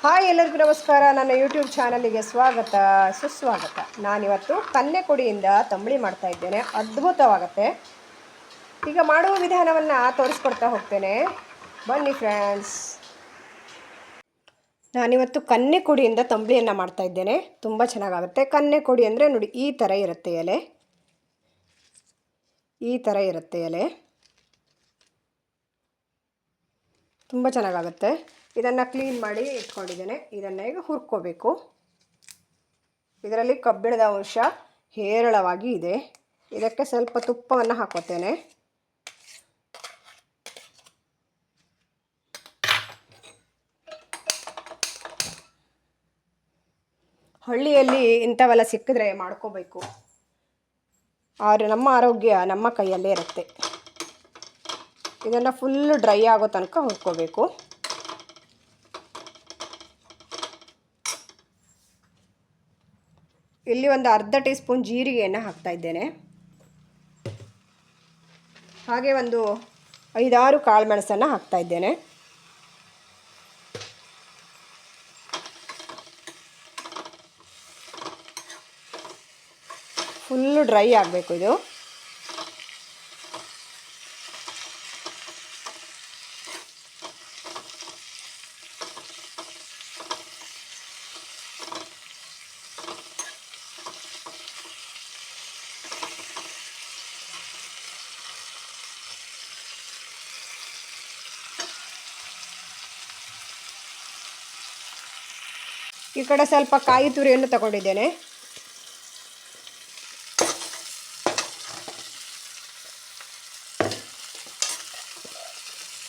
Hi ಎಲ್ಲರಿಗೂ ನಮಸ್ಕಾರ. ನನ್ನ ಯೂಟ್ಯೂಬ್ ಚಾನಲಿಗೆ ಸ್ವಾಗತ ಸುಸ್ವಾಗತ. ನಾನಿವತ್ತು ಕನ್ನೆಕೊಡಿಯಿಂದ ತಂಬಳಿ ಮಾಡ್ತಾ ಇದ್ದೇನೆ. ಅದ್ಭುತವಾಗುತ್ತೆ. ಈಗ ಮಾಡುವ ವಿಧಾನವನ್ನು ತೋರಿಸ್ಕೊಡ್ತಾ ಹೋಗ್ತೇನೆ, ಬನ್ನಿ ಫ್ರೆಂಡ್ಸ್. ನಾನಿವತ್ತು ಕನ್ನೆಕೊಡಿಯಿಂದ ತಂಬಳಿಯನ್ನು ಮಾಡ್ತಾ ಇದ್ದೇನೆ. ತುಂಬ ಚೆನ್ನಾಗಾಗುತ್ತೆ. ಕನ್ನೆಕೊಡಿ ಅಂದರೆ ನೋಡಿ, ಈ ಥರ ಇರುತ್ತೆ ಎಲೆ, ಈ ಥರ ಇರುತ್ತೆ ಎಲೆ. ತುಂಬ ಚೆನ್ನಾಗಾಗುತ್ತೆ. ಇದನ್ನು ಕ್ಲೀನ್ ಮಾಡಿ ಇಟ್ಕೊಂಡಿದ್ದೇನೆ. ಇದನ್ನು ಈಗ ಹುರ್ಕೋಬೇಕು. ಇದರಲ್ಲಿ ಕಬ್ಬಿಣದ ಅಂಶ ಹೇರಳವಾಗಿ ಇದೆ. ಇದಕ್ಕೆ ಸ್ವಲ್ಪ ತುಪ್ಪವನ್ನು ಹಾಕೋತೇನೆ. ಹಳ್ಳಿಯಲ್ಲಿ ಇಂಥವೆಲ್ಲ ಸಿಕ್ಕಿದ್ರೆ ಮಾಡ್ಕೋಬೇಕು. ಆದರೆ ನಮ್ಮ ಆರೋಗ್ಯ ನಮ್ಮ ಕೈಯಲ್ಲೇ ಇರುತ್ತೆ. ಇದನ್ನು ಫುಲ್ಲು ಡ್ರೈ ಆಗೋ ತನಕ ಹುರ್ಕೋಬೇಕು. ಇಲ್ಲಿ ಒಂದು ಅರ್ಧ ಟೀ ಸ್ಪೂನ್ ಜೀರಿಗೆಯನ್ನು ಹಾಕ್ತಾ ಇದ್ದೇನೆ. ಹಾಗೆ ಒಂದು 5-6 ಕಾಳುಮೆಣಸನ್ನು ಹಾಕ್ತಾ ಇದ್ದೇನೆ. ಫುಲ್ಲು ಡ್ರೈ ಆಗಬೇಕು ಇದು. ಈ ಕಡೆ ಸ್ವಲ್ಪ ಕಾಯಿ ತುರಿಯನ್ನು ತಗೊಂಡಿದ್ದೇನೆ.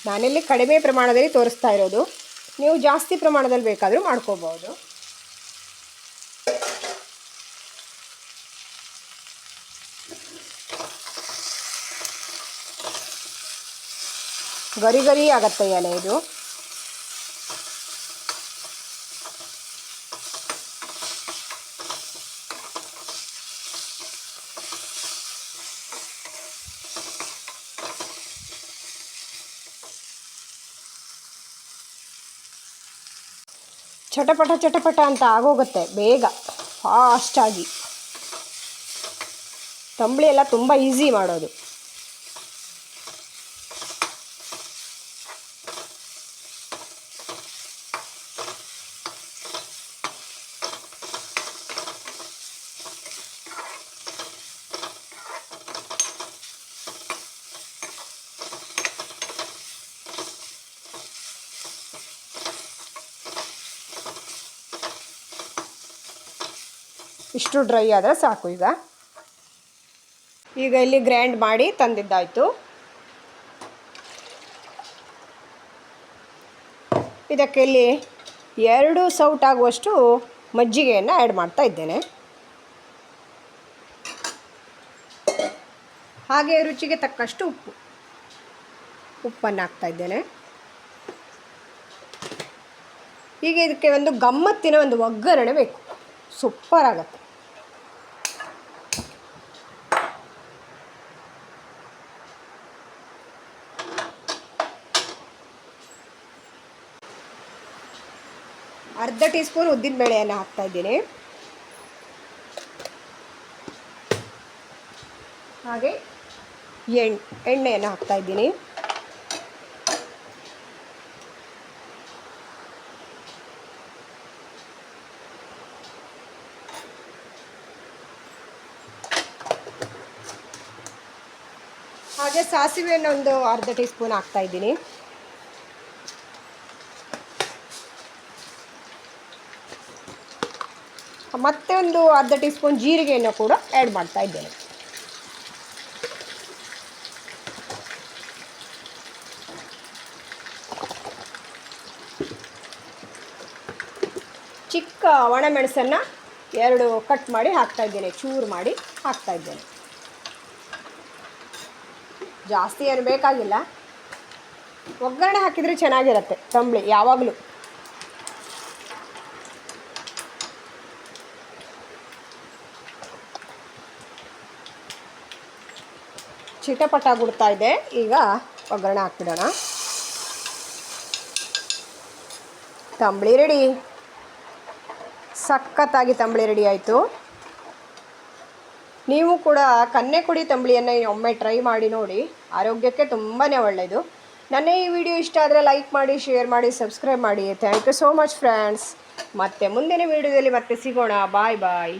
ನಾನಿಲ್ಲಿ ಕಡಿಮೆ ಪ್ರಮಾಣದಲ್ಲಿ ತೋರಿಸ್ತಾ ಇರೋದು. ನೀವು ಜಾಸ್ತಿ ಪ್ರಮಾಣದಲ್ಲಿ ಬೇಕಾದರೂ ಮಾಡ್ಕೋಬಹುದು. ಗರಿ ಗರಿ ಆಗತ್ತೆ ಎಲೆ ಇದು. ಚಟಪಟ ಚಟಪಟ ಅಂತ ಆಗೋಗುತ್ತೆ ಬೇಗ, ಫಾಸ್ಟಾಗಿ. ತಂಬಳಿ ಎಲ್ಲ ತುಂಬ ಈಸಿ ಮಾಡೋದು. ಇಷ್ಟು ಡ್ರೈ ಆದರೆ ಸಾಕು. ಈಗ ಇಲ್ಲಿ ಗ್ರೈಂಡ್ ಮಾಡಿ ತಂದಿದ್ದಾಯಿತು. ಇದಕ್ಕೆ ಇಲ್ಲಿ 2 ಸೌಟಾಗುವಷ್ಟು ಮಜ್ಜಿಗೆಯನ್ನು ಆ್ಯಡ್ ಮಾಡ್ತಾ ಇದ್ದೇನೆ. ಹಾಗೆ ರುಚಿಗೆ ತಕ್ಕಷ್ಟು ಉಪ್ಪನ್ನು ಹಾಕ್ತಾ ಇದ್ದೇನೆ. ಈಗ ಇದಕ್ಕೆ ಒಂದು ಗಮ್ಮತ್ತಿನ ಒಂದು ಒಗ್ಗರಣೆ ಬೇಕು. ಸೂಪರ್ ಆಗುತ್ತೆ. ಅರ್ಧ ಟೀ ಸ್ಪೂನ್ ಉದ್ದಿನ ಬೇಳೆಯನ್ನು ಹಾಕ್ತಾ ಇದ್ದೀನಿ. ಹಾಗೆ ಎಣ್ಣೆಯನ್ನು ಹಾಕ್ತಾ ಇದ್ದೀನಿ. ಹಾಗೆ ಸಾಸಿವೆಯನ್ನು ಒಂದು ಅರ್ಧ ಟೀ ಸ್ಪೂನ್ ಹಾಕ್ತಾ ಇದ್ದೀನಿ. ಮತ್ತೆ ಒಂದು ಅರ್ಧ ಟೀ ಸ್ಪೂನ್ ಜೀರಿಗೆಯನ್ನು ಕೂಡ ಆ್ಯಡ್ ಮಾಡ್ತಾ ಇದ್ದೇನೆ. ಚಿಕ್ಕ ಒಣಮೆಣಸನ್ನು 2 ಕಟ್ ಮಾಡಿ ಹಾಕ್ತಾ ಇದ್ದೇನೆ. ಚೂರು ಮಾಡಿ ಹಾಕ್ತಾ ಇದ್ದೇನೆ. ಜಾಸ್ತಿ ಏನು ಬೇಕಾಗಿಲ್ಲ. ಒಗ್ಗರಣೆ ಹಾಕಿದರೆ ಚೆನ್ನಾಗಿರುತ್ತೆ ತಂಬಳಿ ಯಾವಾಗಲೂ. ಚಿಟಪಟ ಗುಡ್ತಾ ಇದೆ. ಈಗ ಒಗ್ಗರಣೆ ಹಾಕ್ಬಿಡೋಣ. ತಂಬಳಿ ರೆಡಿ. ಸಖತ್ತಾಗಿ ತಂಬಳಿ ರೆಡಿ ಆಯಿತು. ನೀವು ಕೂಡ ಕನ್ನೆಕುಡಿ ತಂಬಳಿಯನ್ನು ಒಮ್ಮೆ ಟ್ರೈ ಮಾಡಿ ನೋಡಿ, ಆರೋಗ್ಯಕ್ಕೆ ತುಂಬಾ ಒಳ್ಳೆಯದು. ನನ್ನ ಈ ವಿಡಿಯೋ ಇಷ್ಟ ಆದರೆ ಲೈಕ್ ಮಾಡಿ, ಶೇರ್ ಮಾಡಿ, ಸಬ್ಸ್ಕ್ರೈಬ್ ಮಾಡಿ. Thank you so much friends. ಮತ್ತೆ ಮುಂದಿನ ವಿಡಿಯೋದಲ್ಲಿ ಮತ್ತೆ ಸಿಗೋಣ. ಬಾಯ್ ಬಾಯ್.